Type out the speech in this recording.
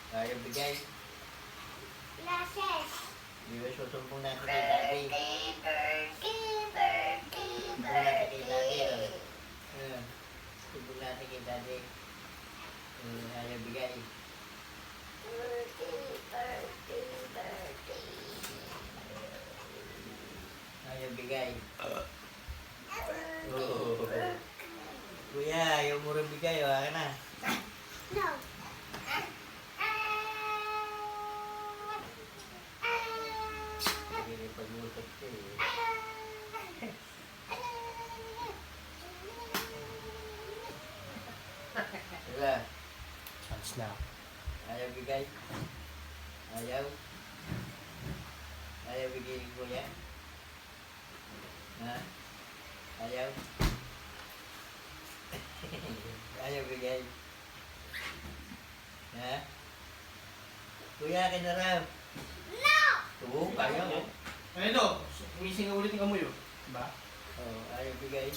Ayaw bigay. Lashes. Di ba susumbong natin kay daddy? Sumbong natin kay daddy. Sumbong natin kay daddy. Ayaw bigay. Ayaw bigay. Oh. Kuya, ayaw mo rin bigay. Akin na. No. Hindi pag-utot ko eh. Diba? Chance na. Ayaw bigay. Ayaw. Ayaw bigay ni kuya. Ha? Ayaw. Ayaw bigay. Ha? Kuya, akin na raw. No! Oo, ayaw. Ano ito? Umising na ulit yung amoy, oh. Diba? Oo, ayaw bigay.